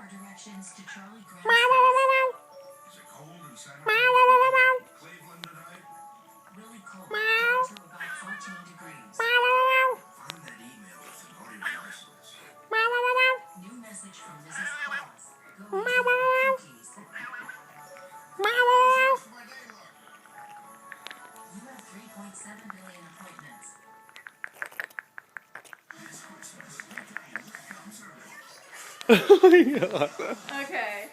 directions to Charlie Brown's Is house. it cold in Santa Cleveland tonight? Really cold, down to about 14 degrees. Find that email with the naughty license. New message from Mrs. Claus. Go enjoy cookies. How's my day look? You have 3.7 billion appointments. It's Christmas. Oh my god. Okay.